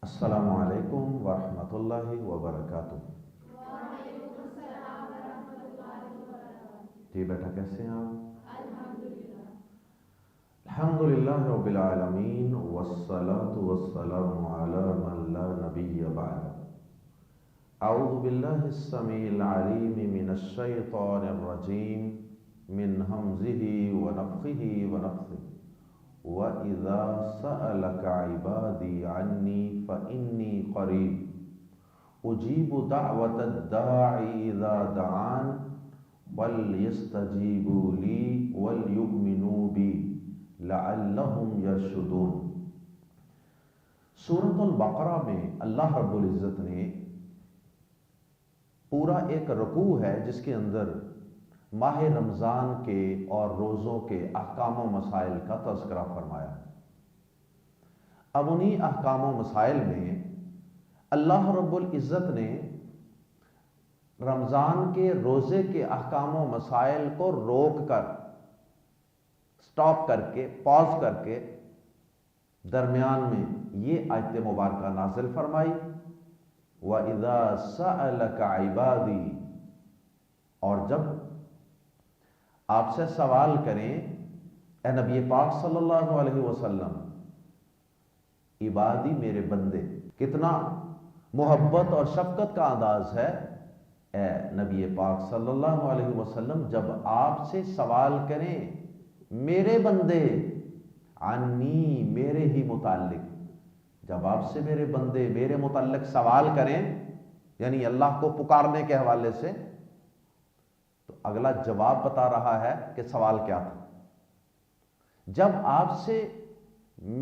السلام علیکم ورحمۃ اللہ وبرکاتہ۔ وعلیکم السلام ورحمۃ اللہ وبرکاتہ۔ جی بیٹا، کیسے ہیں آپ؟ الحمدللہ۔ الحمدللہ رب العالمین والصلاة والسلام علی من لا نبی بعد۔ اعوذ باللہ السمیع العلیم من الشیطان الرجیم من ہمزہ ونفخہ ونفثہ۔ وَإِذَا سَأَلَكَ عِبَادِي عَنِّي فَإِنِّي قَرِيبٌ أُجِيبُ دَعْوَةَ الدَّاعِ إِذَا دَعَانِ فَلْيَسْتَجِيبُوا لِي وَلْيُؤْمِنُوا بِي لَعَلَّهُمْ يَرْشُدُونَ۔ سورۃ البقرہ میں اللہ رب العزت نے پورا ایک رکوع ہے جس کے اندر ماہ رمضان کے اور روزوں کے احکام و مسائل کا تذکرہ فرمایا۔ اب انہی احکام و مسائل میں اللہ رب العزت نے رمضان کے روزے کے احکام و مسائل کو روک کر، سٹاپ کر کے، پاز کر کے درمیان میں یہ آیت مبارکہ نازل فرمائی، وَإِذَا سَأَلَكَ عِبَادِي، اور جب آپ سے سوال کریں اے نبی پاک صلی اللہ علیہ وسلم، عبادی میرے بندے، کتنا محبت اور شفقت کا انداز ہے اے نبی پاک صلی اللہ علیہ وسلم، جب آپ سے سوال کریں میرے بندے، عنی، میرے ہی متعلق، جب آپ سے میرے بندے میرے متعلق سوال کریں، یعنی اللہ کو پکارنے کے حوالے سے، تو اگلا جواب بتا رہا ہے کہ سوال کیا تھا۔ جب آپ سے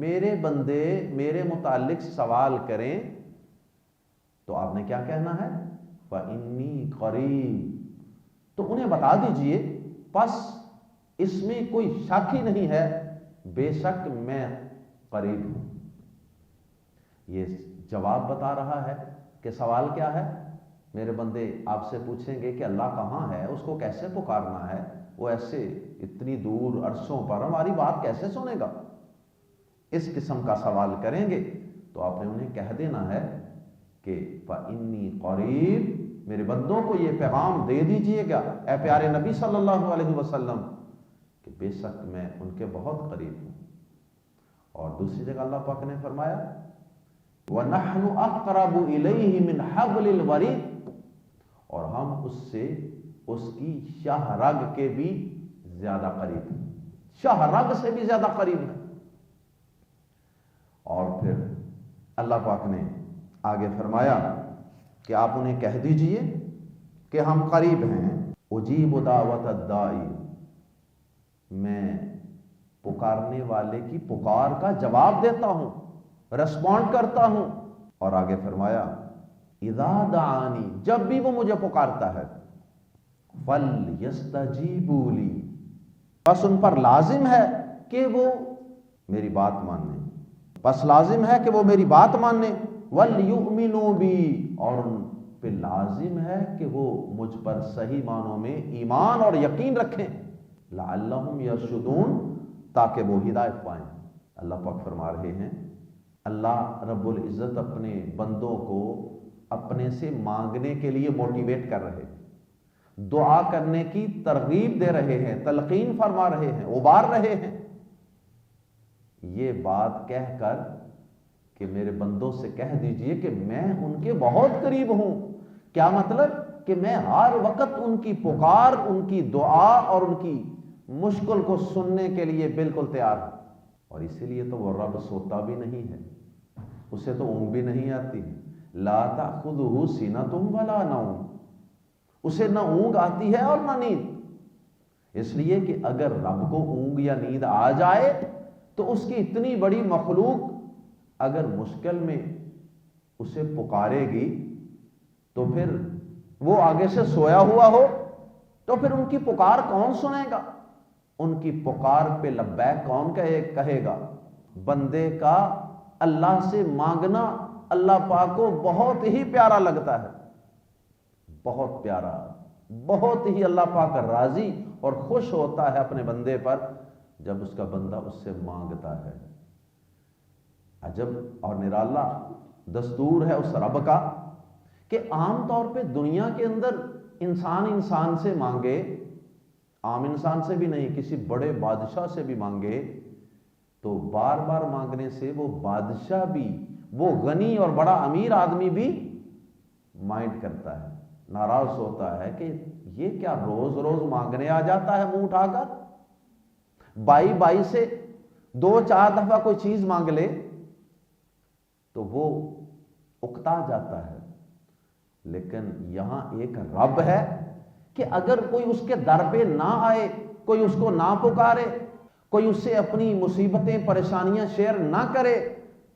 میرے بندے میرے متعلق سوال کریں تو آپ نے کیا کہنا ہے؟ فَإِنِّي قَرِيبٌ، تو انہیں بتا دیجئے پس اس میں کوئی شک ہی نہیں ہے، بے شک میں قریب ہوں۔ یہ جواب بتا رہا ہے کہ سوال کیا ہے؟ میرے بندے آپ سے پوچھیں گے کہ اللہ کہاں ہے، اس کو کیسے پکارنا ہے، وہ ایسے اتنی دور عرصوں پر ہماری بات کیسے سنے گا، اس قسم کا سوال کریں گے تو آپ نے انہیں کہہ دینا ہے کہ فَإِنِّي قَرِيبٌ، میرے بندوں کو یہ پیغام دے دیجئے گا اے پیارے نبی صلی اللہ علیہ وسلم کہ بے شک میں ان کے بہت قریب ہوں۔ اور دوسری جگہ اللہ پاک نے فرمایا وَنَحْنُ أَقْرَبُ إِلَيْهِ مِنْ حَبْلِ الْوَرِيدِ، اور ہم اس سے اس کی شاہ رگ کے بھی زیادہ قریب ہیں، شاہ رگ سے بھی زیادہ قریب ہیں۔ اور پھر اللہ پاک نے آگے فرمایا کہ آپ انہیں کہہ دیجئے کہ ہم قریب ہیں، اجیب دعوت الداعی، میں پکارنے والے کی پکار کا جواب دیتا ہوں، ریسپونڈ کرتا ہوں۔ اور آگے فرمایا اذا دعانی، جب بھی وہ مجھے پکارتا ہے، فَلْيَسْتَجِيبُوا لِي، بس ان پر لازم ہے کہ وہ میری بات مانیں، بس لازم ہے کہ وہ میری بات مانیں، وَلْيُؤْمِنُوا بِي، اور ان پہ لازم ہے کہ وہ مجھ پر صحیح معنوں میں ایمان اور یقین رکھیں، لَعَلَّهُمْ يَرْشُدُونَ، تاکہ وہ ہدایت پائیں۔ اللہ پاک فرما رہے ہیں، اللہ رب العزت اپنے بندوں کو اپنے سے مانگنے کے لیے موٹیویٹ کر رہے ہیں، دعا کرنے کی ترغیب دے رہے ہیں، تلقین فرما رہے ہیں، ابار رہے ہیں، یہ بات کہہ کر کہ میرے بندوں سے کہہ دیجئے کہ میں ان کے بہت قریب ہوں۔ کیا مطلب؟ کہ میں ہر وقت ان کی پکار، ان کی دعا اور ان کی مشکل کو سننے کے لیے بالکل تیار ہوں۔ اور اسی لیے تو وہ رب سوتا بھی نہیں ہے، اسے تو اونگ بھی نہیں آتی ہے، لا تأخذہ سنۃ ولا نوم، اسے نہ اونگ آتی ہے اور نہ نیند، اس لیے کہ اگر رب کو اونگ یا نیند آ جائے تو اس کی اتنی بڑی مخلوق اگر مشکل میں اسے پکارے گی تو پھر وہ آگے سے سویا ہوا ہو تو پھر ان کی پکار کون سنے گا؟ ان کی پکار پہ لبیک کون کہے گا؟ بندے کا اللہ سے مانگنا اللہ پاک کو بہت ہی پیارا لگتا ہے، بہت پیارا، بہت ہی اللہ پاک راضی اور خوش ہوتا ہے اپنے بندے پر جب اس کا بندہ اس سے مانگتا ہے۔ عجب اور نرالا دستور ہے اس رب کا کہ عام طور پہ دنیا کے اندر انسان سے مانگے، عام انسان سے بھی نہیں، کسی بڑے بادشاہ سے بھی مانگے تو بار بار مانگنے سے وہ بادشاہ بھی، وہ غنی اور بڑا امیر آدمی بھی مائنڈ کرتا ہے، ناراض ہوتا ہے کہ یہ کیا روز روز مانگنے آ جاتا ہے منہ اٹھا کر، بائی سے 2-4 دفعہ کوئی چیز مانگ لے تو وہ اکتا جاتا ہے۔ لیکن یہاں ایک رب ہے کہ اگر کوئی اس کے در پہ نہ آئے، کوئی اس کو نہ پکارے، کوئی اس سے اپنی مصیبتیں پریشانیاں شیئر نہ کرے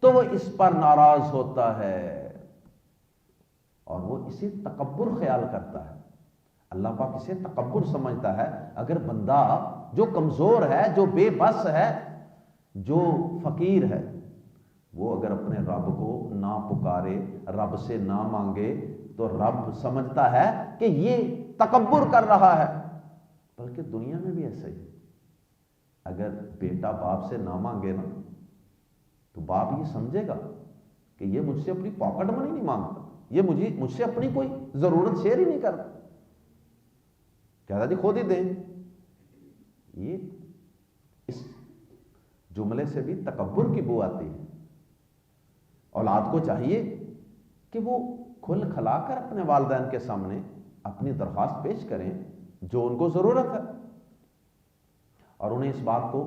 تو وہ اس پر ناراض ہوتا ہے اور وہ اسے تکبر خیال کرتا ہے۔ اللہ پاک اسے تکبر سمجھتا ہے۔ اگر بندہ جو کمزور ہے، جو بے بس ہے، جو فقیر ہے، وہ اگر اپنے رب کو نہ پکارے، رب سے نہ مانگے تو رب سمجھتا ہے کہ یہ تکبر کر رہا ہے۔ بلکہ دنیا میں بھی ایسا ہی، اگر بیٹا باپ سے نہ مانگے نا تو باپ یہ سمجھے گا کہ یہ مجھ سے اپنی پاکٹ منی نہیں مانگتا، یہ مجھ سے اپنی کوئی ضرورت شیئر ہی نہیں کرتا، کہتا جی خود ہی دیں۔ یہ اس جملے سے بھی تکبر کی بو آتی ہے۔ اولاد کو چاہیے کہ وہ کھل کھلا کر اپنے والدین کے سامنے اپنی درخواست پیش کریں جو ان کو ضرورت ہے، اور انہیں اس بات کو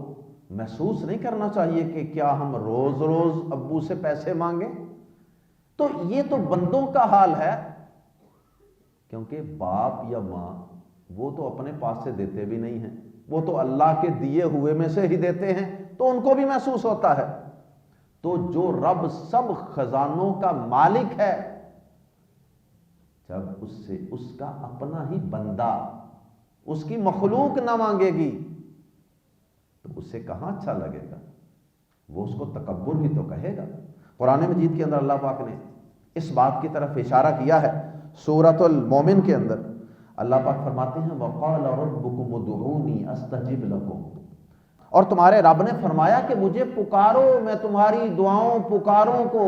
محسوس نہیں کرنا چاہیے کہ کیا ہم روز روز ابو سے پیسے مانگیں۔ تو یہ تو بندوں کا حال ہے، کیونکہ باپ یا ماں وہ تو اپنے پاس سے دیتے بھی نہیں ہیں، وہ تو اللہ کے دیے ہوئے میں سے ہی دیتے ہیں، تو ان کو بھی محسوس ہوتا ہے۔ تو جو رب سب خزانوں کا مالک ہے، جب اس سے اس کا اپنا ہی بندہ، اس کی مخلوق نہ مانگے گی تو اسے کہاں اچھا لگے گا، وہ اس کو تکبر ہی تو کہے گا۔ قرآن مجید کے اندر اللہ پاک نے اس بات کی طرف اشارہ کیا ہے۔ سورۃ المومن کے اندر اللہ پاک فرماتے ہیں وَقَالَ رَبُّكُمُ ادْعُونِي أَسْتَجِبْ لَكُمْ، اور تمہارے رب نے فرمایا کہ مجھے پکارو، میں تمہاری دعاؤں پکاروں کو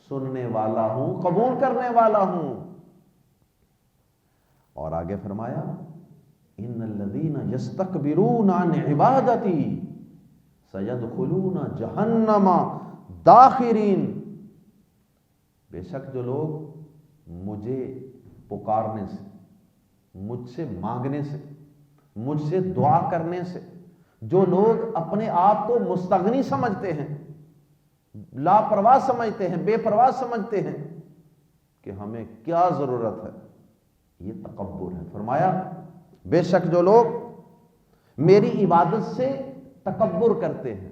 سننے والا ہوں، قبول کرنے والا ہوں۔ اور آگے فرمایا ان الذین یستکبرون عن عبادتی سیدخلون جہنم داخرین، بے شک جو لوگ مجھے پکارنے سے، مجھ سے مانگنے سے، مجھ سے دعا کرنے سے، جو لوگ اپنے آپ کو مستغنی سمجھتے ہیں، لاپرواہ سمجھتے ہیں، بے پرواہ سمجھتے ہیں کہ ہمیں کیا ضرورت ہے، یہ تکبر ہے۔ فرمایا بے شک جو لوگ میری عبادت سے تکبر کرتے ہیں،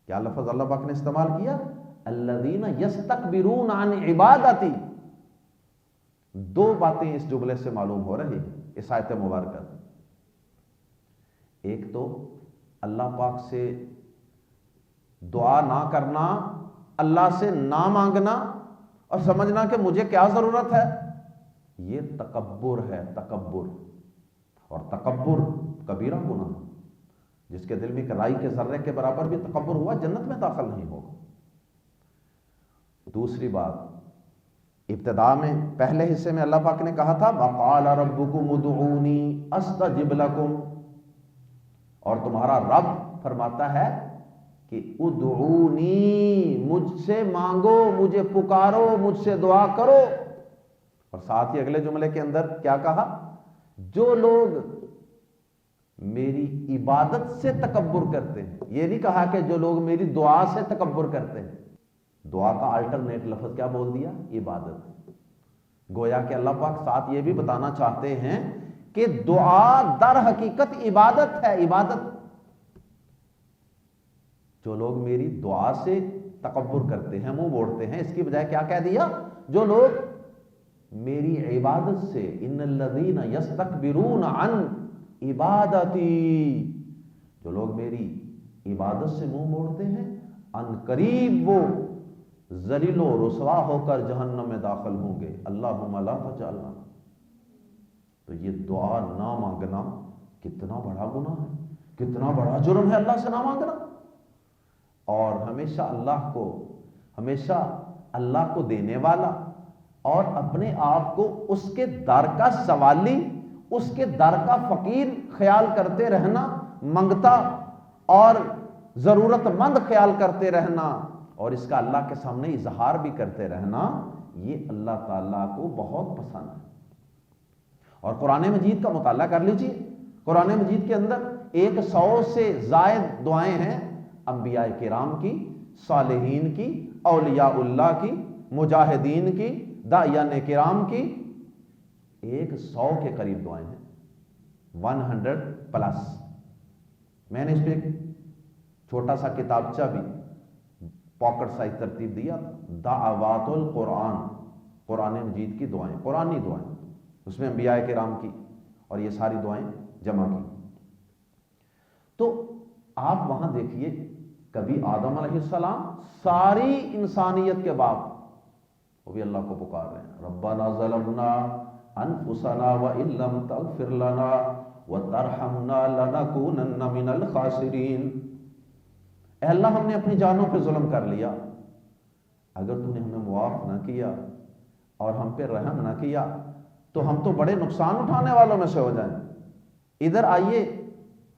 کیا لفظ اللہ پاک نے استعمال کیا؟ الذین یستکبرون عن عبادتی۔ دو باتیں اس جملے سے معلوم ہو رہی ہیں، اس آیت مبارکہ۔ ایک تو اللہ پاک سے دعا نہ کرنا، اللہ سے نہ مانگنا اور سمجھنا کہ مجھے کیا ضرورت ہے، یہ تکبر ہے، تکبر۔ اور تکبر کبیرہ گناہ، جس کے دل میں ایک رائی کے ذرے کے برابر بھی تکبر ہوا جنت میں داخل نہیں ہوگا۔ دوسری بات، ابتدا میں پہلے حصے میں اللہ پاک نے کہا تھا وَقَالَ رَبُّكُمُ ادْعُونِي أَسْتَجِبْ لَكُمْ، اور تمہارا رب فرماتا ہے کہ ادعونی، مجھ سے مانگو، مجھے پکارو، مجھ سے دعا کرو۔ اور ساتھ ہی اگلے جملے کے اندر کیا کہا؟ جو لوگ میری عبادت سے تکبر کرتے ہیں، یہ نہیں کہا کہ جو لوگ میری دعا سے تکبر کرتے ہیں۔ دعا کا الٹرنیٹ لفظ کیا بول دیا؟ عبادت۔ گویا کہ اللہ پاک ساتھ یہ بھی بتانا چاہتے ہیں کہ دعا در حقیقت عبادت ہے، عبادت۔ جو لوگ میری دعا سے تکبر کرتے ہیں، منہ موڑتے ہیں، اس کی بجائے کیا کہہ دیا؟ جو لوگ میری عبادت سے، ان الذین یستکبرون عن عبادتی، جو لوگ میری عبادت سے منہ موڑتے ہیں، ان قریب وہ ذلیل و رسوا ہو کر جہنم میں داخل ہوں گے۔ اللہم لا تجعلنا۔ تو یہ دعا نہ مانگنا کتنا بڑا گناہ ہے، کتنا بڑا جرم ہے اللہ سے نہ مانگنا۔ اور ہمیشہ اللہ کو ہمیشہ اللہ کو دینے والا اور اپنے آپ کو اس کے در کا سوالی، اس کے در کا فقیر خیال کرتے رہنا، منگتا اور ضرورت مند خیال کرتے رہنا، اور اس کا اللہ کے سامنے اظہار بھی کرتے رہنا، یہ اللہ تعالیٰ کو بہت پسند ہے۔ اور قرآن مجید کا مطالعہ کر لیجئے، قرآن مجید کے اندر 100 سے زائد دعائیں ہیں انبیاء کرام کی، صالحین کی، اولیاء اللہ کی، مجاہدین کی، داعیان کرام کی، 100 کے قریب دعائیں ہیں، 100 پلس۔ میں نے اس پہ ایک چھوٹا سا کتابچہ بھی پاکٹ سائز ترتیب دیا تھا، دعوات القرآن، قرآن مجید کی دعائیں، قرآنی دعائیں، اس میں انبیاء کرام کی اور یہ ساری دعائیں جمع کی۔ تو آپ وہاں دیکھیے، کبھی آدم علیہ السلام ساری انسانیت کے باپ، وہ بھی اللہ کو پکار رہے ہیں، ربنا ظلمنا انفسنا وان لم تغفر لنا وترحمنا لنکونن من الخاسرین۔ اے اللہ، ہم نے اپنی جانوں پہ ظلم کر لیا، اگر تو نے ہمیں معاف نہ کیا اور ہم پہ رحم نہ کیا تو ہم تو بڑے نقصان اٹھانے والوں میں سے ہو جائیں۔ ادھر آئیے،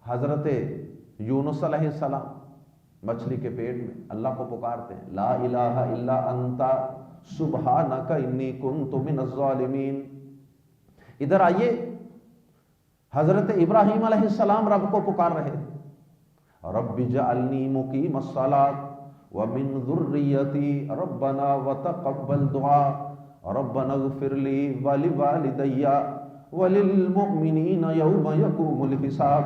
حضرت یونس علیہ السلام مچھلی کے پیٹ میں اللہ کو پکارتے ہیں، لا الہ الا انت سبحانک انی کنت من الظالمین۔ ادھر آئیے، حضرت ابراہیم علیہ السلام رب کو پکار رہے، رب اجعلنی مقیم الصلاۃ ومن ذریتی ربنا وتقبل دعاء ربنا اغفر لی ولوالدی وللمؤمنین یوم یقوم الحساب۔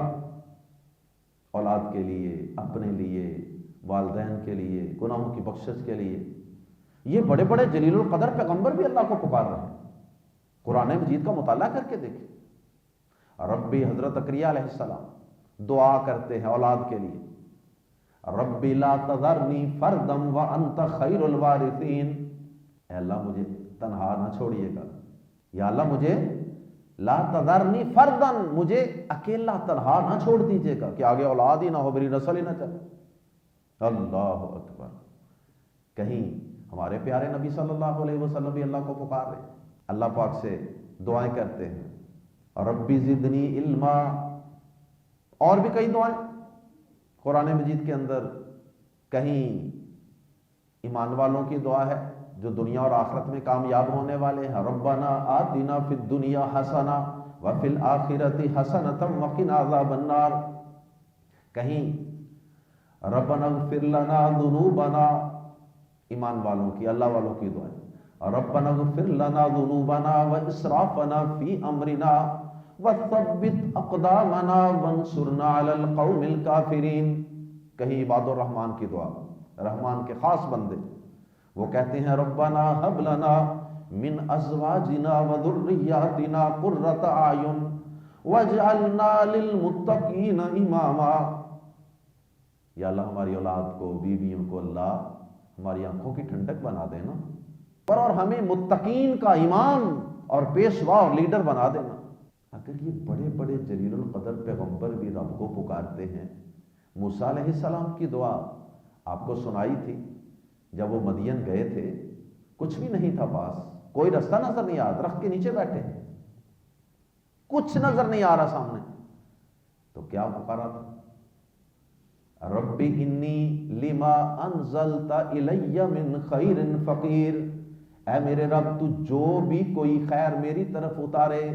اولاد کے لیے، اپنے لیے، والدین کے لیے، گناہوں کی بخشش کے لیے، یہ بڑے بڑے جلیل القدر پیغمبر بھی اللہ کو پکار رہے ہیں۔ قرآن مجید کا مطالعہ کر کے دیکھیں، ربی، حضرت زکریا علیہ السلام دعا کرتے ہیں اولاد کے لیے، ربی لا تذرنی فردا وانت خیر الوارثین، اے اللہ مجھے تنہا نہ چھوڑیے گا، یا اللہ مجھے لا تذرنی فردن، مجھے اکیلا تنہا نہ چھوڑ دیجیے گا کہ آگے اولاد ہی نہ ہو، میری نسل ہی نہ چلے۔ اللہ اکبر۔ کہیں ہمارے پیارے نبی صلی اللہ علیہ وسلم بھی اللہ کو پکار رہے ہیں، اللہ پاک سے دعائیں کرتے ہیں، ربی زدنی علما، اور بھی کئی دعائیں قرآن مجید کے اندر۔ کہیں ایمان والوں کی دعا ہے جو دنیا اور آخرت میں کامیاب ہونے والے ہیں، ربنا آتنا فی الدنیا حسنہ وفی الآخرۃ حسنۃ وقنا عذاب النار۔ کہیں ربنا اغفر لنا ذنوبنا، ایمان والوں کی، اللہ والوں کی دعائیں، ربنا اغفر لنا ذنوبنا واسرافنا فی امرنا وثبت اقدامنا وانصرنا علی القوم الکافرین۔ کہیں عباد الرحمن کی دعا، رحمان کے خاص بندے، وہ کہتے ہیں ربنا ہب لنا من ازواجنا وذریاتنا قرۃ اعین واجعلنا للمتقین اماما۔ یا اللہ ہماری اولاد کو، بیویوں کو اللہ ہماری آنکھوں کی ٹھنڈک بنا دینا، اور ہمیں متقین کا امام اور پیشوا اور لیڈر بنا دینا۔ اگر یہ بڑے بڑے جلیل القدر پیغمبر بھی رب کو پکارتے ہیں، موسیٰ علیہ السلام کی دعا آپ کو سنائی تھی، جب وہ مدین گئے تھے، کچھ بھی نہیں تھا پاس، کوئی رستہ نظر نہیں آ رہا، درخت کے نیچے بیٹھے ہیں، کچھ نظر نہیں آ رہا سامنے، تو کیا پکارا تھا، ربی انی لما انزلت الی من خیر فقیر، اے میرے رب تو جو بھی کوئی خیر میری طرف اتارے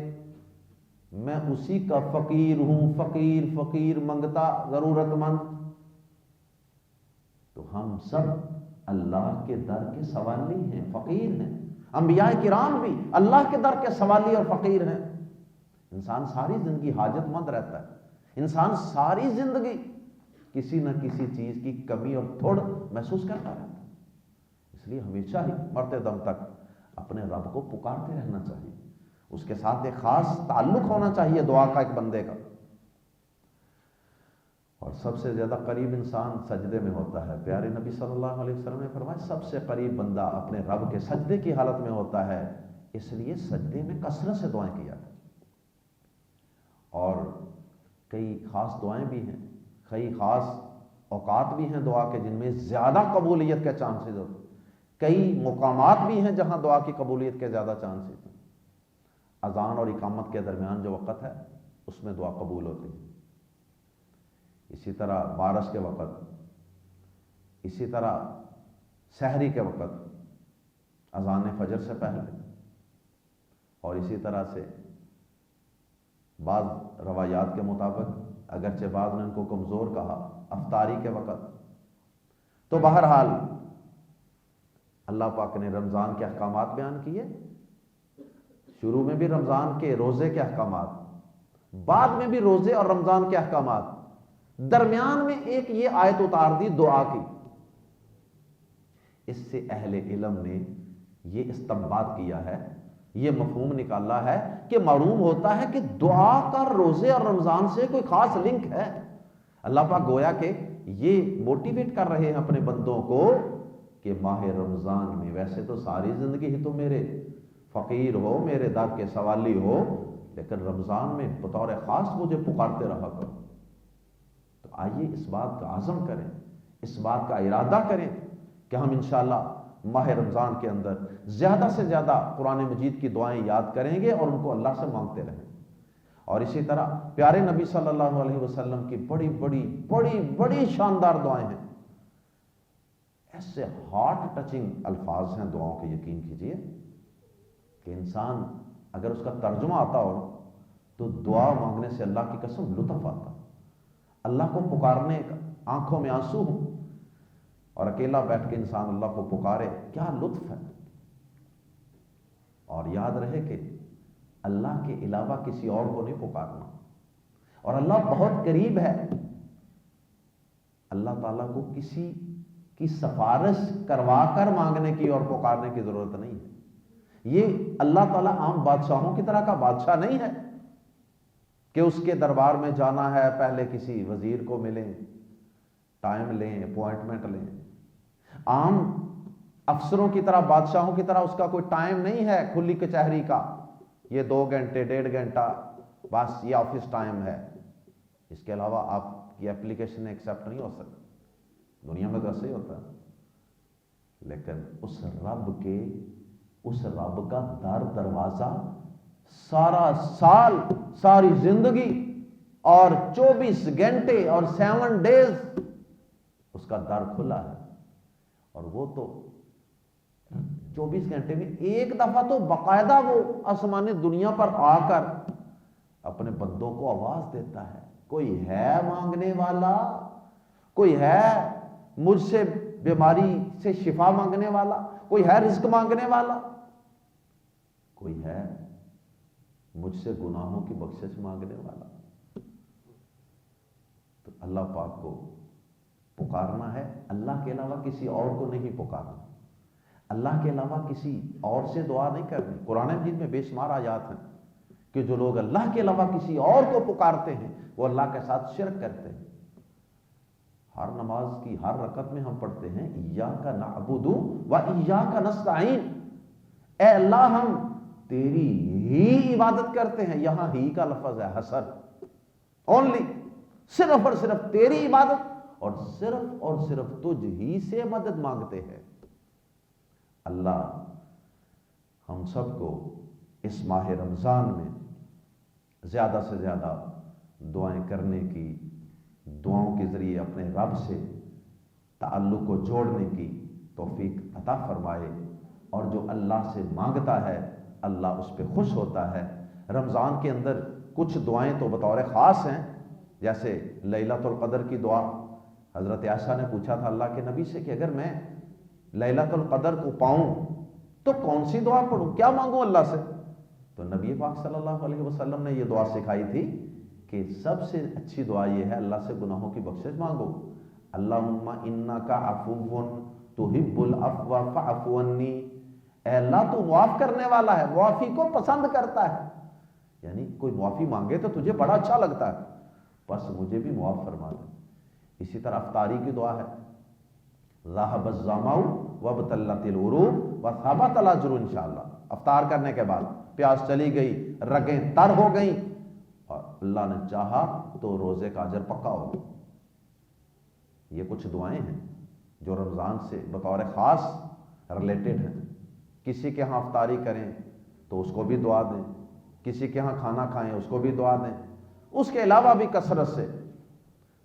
میں اسی کا فقیر ہوں، فقیر فقیر منگتا، ضرورت مند۔ تو ہم سب اللہ کے در کے سوالی ہیں، فقیر ہیں، انبیاء کرام بھی اللہ کے در کے سوالی اور فقیر ہیں۔ انسان ساری زندگی حاجت مند رہتا ہے، انسان ساری زندگی کسی نہ کسی چیز کی کمی اور تھوڑ محسوس کرتا رہتا ہے، اس لیے ہمیشہ ہی مرتے دم تک اپنے رب کو پکارتے رہنا چاہیے، اس کے ساتھ ایک خاص تعلق ہونا چاہیے دعا کا، ایک بندے کا۔ اور سب سے زیادہ قریب انسان سجدے میں ہوتا ہے، پیارے نبی صلی اللہ علیہ وسلم نے فرمایا سب سے قریب بندہ اپنے رب کے سجدے کی حالت میں ہوتا ہے، اس لیے سجدے میں کثرت سے دعائیں کیا کریں۔ اور کئی خاص دعائیں بھی ہیں، کئی خاص اوقات بھی ہیں دعا کے جن میں زیادہ قبولیت کے چانسز ہوتے ہیں۔ کئی مقامات بھی ہیں جہاں دعا کی قبولیت کے زیادہ چانسز ہیں۔ اذان اور اقامت کے درمیان جو وقت ہے اس میں دعا قبول ہوتی ہے، اسی طرح بارش کے وقت، اسی طرح سحری کے وقت، اذان فجر سے پہلے، اور اسی طرح سے بعض روایات کے مطابق اگرچہ بعض نے ان کو کمزور کہا، افطاری کے وقت۔ تو بہرحال اللہ پاک نے رمضان کے احکامات بیان کیے، شروع میں بھی رمضان کے روزے کے احکامات، بعد میں بھی روزے اور رمضان کے احکامات، درمیان میں ایک یہ آیت اتار دی دعا کی۔ اس سے اہل علم نے یہ استنباط کیا ہے، یہ مفہوم نکالا ہے کہ معلوم ہوتا ہے کہ دعا کا روزے اور رمضان سے کوئی خاص لنک ہے۔ اللہ پاک گویا کہ یہ موٹیویٹ کر رہے ہیں اپنے بندوں کو کہ ماہ رمضان میں ویسے تو ساری زندگی ہی تو میرے فقیر ہو، میرے در کے سوالی ہو، لیکن رمضان میں بطور خاص مجھے پکارتے رہا کرو۔ تو آئیے اس بات کا عزم کریں، اس بات کا ارادہ کریں کہ ہم انشاءاللہ ماہ رمضان کے اندر زیادہ سے زیادہ قرآن مجید کی دعائیں یاد کریں گے اور ان کو اللہ سے مانگتے رہیں۔ اور اسی طرح پیارے نبی صلی اللہ علیہ وسلم کی بڑی بڑی بڑی بڑی شاندار دعائیں ہیں، ایسے ہارٹ ٹچنگ الفاظ ہیں دعاؤں کے، یقین کیجئے کہ انسان اگر اس کا ترجمہ آتا ہو تو دعا مانگنے سے اللہ کی قسم لطف آتا، اللہ کو پکارنے کا آنکھوں میں آنسو ہوں اور اکیلا بیٹھ کے انسان اللہ کو پکارے، کیا لطف ہے۔ اور یاد رہے کہ اللہ کے علاوہ کسی اور کو نہیں پکارنا، اور اللہ بہت قریب ہے، اللہ تعالیٰ کو کسی کی سفارش کروا کر مانگنے کی اور پکارنے کی ضرورت نہیں ہے۔ یہ اللہ تعالیٰ عام بادشاہوں کی طرح کا بادشاہ نہیں ہے کہ اس کے دربار میں جانا ہے، پہلے کسی وزیر کو ملیں، ٹائم لیں، اپوائنٹمنٹ لیں۔ عام افسروں کی طرح، بادشاہوں کی طرح اس کا کوئی ٹائم نہیں ہے کھلی کچہری کا، یہ 2 گھنٹے 1.5 گھنٹہ بس یہ آفس ٹائم ہے، اس کے علاوہ آپ کی اپلیکیشن ایکسیپٹ نہیں ہو سکتی۔ دنیا میں تو ایسے ہی ہوتا ہے، لیکن اس رب کا دروازہ سارا سال، ساری زندگی اور 24 گھنٹے اور 7 ڈیز اس کا در کھلا ہے، اور وہ تو 24 گھنٹے میں ایک دفعہ تو باقاعدہ وہ آسمان دنیا پر آ کر اپنے بندوں کو آواز دیتا ہے، کوئی ہے مانگنے والا، کوئی ہے مجھ سے بیماری سے شفا مانگنے والا، کوئی ہے رزق مانگنے والا، کوئی ہے مجھ سے گناہوں کی بخشش مانگنے والا۔ تو اللہ پاک کو پکارنا ہے، اللہ کے علاوہ کسی اور کو نہیں پکارنا، اللہ کے علاوہ کسی اور سے دعا نہیں کرنی۔ قرآن مجید میں بے شمار آیات ہیں کہ جو لوگ اللہ کے علاوہ کسی اور کو پکارتے ہیں وہ اللہ کے ساتھ شرک کرتے ہیں۔ ہر نماز کی ہر رکعت میں ہم پڑھتے ہیں ایاک نعبد و ایاک نستعین، اے اللہ ہم تیری ہی عبادت کرتے ہیں۔ یہاں ہی کا لفظ ہے، حسر، اونلی، صرف اور صرف تیری عبادت اور صرف تجھ ہی سے مدد مانگتے ہیں۔ اللہ ہم سب کو اس ماہ رمضان میں زیادہ سے زیادہ دعائیں کرنے کی، دعاؤں کے ذریعے اپنے رب سے تعلق کو جوڑنے کی توفیق عطا فرمائے، اور جو اللہ سے مانگتا ہے اللہ اس پہ خوش ہوتا ہے۔ رمضان کے اندر کچھ دعائیں تو بطور خاص ہیں، جیسے لیلۃ القدر کی دعا۔ حضرت عائشہ نے پوچھا تھا اللہ کے نبی سے کہ اگر میں لیلۃ القدر کو پاؤں تو کون سی دعا پڑھوں، کیا مانگوں اللہ سے؟ تو نبی پاک صلی اللہ علیہ وسلم نے یہ دعا سکھائی تھی کہ سب سے اچھی دعا یہ ہے اللہ سے گناہوں کی بخشش مانگو، اللہم انک عفو تحب العفو فاعف عنی، اے اللہ تو معاف کرنے والا ہے، معافی کو پسند کرتا ہے، یعنی کوئی معافی مانگے تو تجھے بڑا اچھا لگتا ہے، بس مجھے بھی معاف فرما دے۔ اسی طرح افطاری کی دعا ہے، ذهب الظمأ وابتلت العروق وثبت الاجر انشاءاللہ۔ افطار کرنے کے بعد پیاس چلی گئی، رگیں تر ہو گئیں، اور اللہ نے چاہا تو روزے کا اجر پکا ہو۔ یہ کچھ دعائیں ہیں جو رمضان سے بطور خاص ریلیٹڈ ہیں. کسی کے ہاں افطاری کریں تو اس کو بھی دعا دیں, کسی کے ہاں کھانا کھائیں اس کو بھی دعا دیں. اس کے علاوہ بھی کثرت سے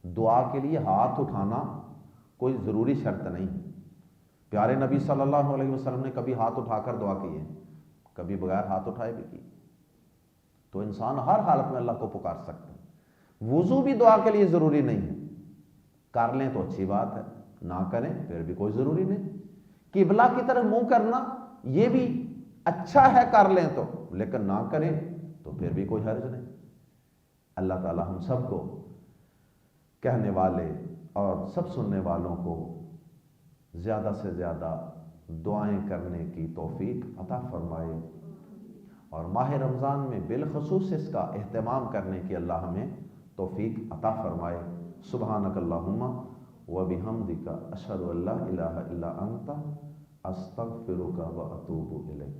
دعا کے لیے ہاتھ اٹھانا کوئی ضروری شرط نہیں. پیارے نبی صلی اللہ علیہ وسلم نے کبھی ہاتھ اٹھا کر دعا کی ہے, کبھی بغیر ہاتھ اٹھائے بھی کی. تو انسان ہر حالت میں اللہ کو پکار سکتا ہے. وضو بھی دعا کے لیے ضروری نہیں ہے, کر لیں تو اچھی بات ہے, نہ کریں پھر بھی کوئی ضروری نہیں. قبلہ کی طرف منہ کرنا یہ بھی اچھا ہے, کر لیں تو, لیکن نہ کریں تو پھر بھی کوئی حرج نہیں. اللہ تعالی ہم سب کو, کہنے والے اور سب سننے والوں کو زیادہ سے زیادہ دعائیں کرنے کی توفیق عطا فرمائے, اور ماہ رمضان میں بالخصوص اس کا اہتمام کرنے کی اللہ ہمیں توفیق عطا فرمائے. سبحانک اللہم و بحمدک اشہد ان لا الہ الا انت استغفرک و اتوب الیک.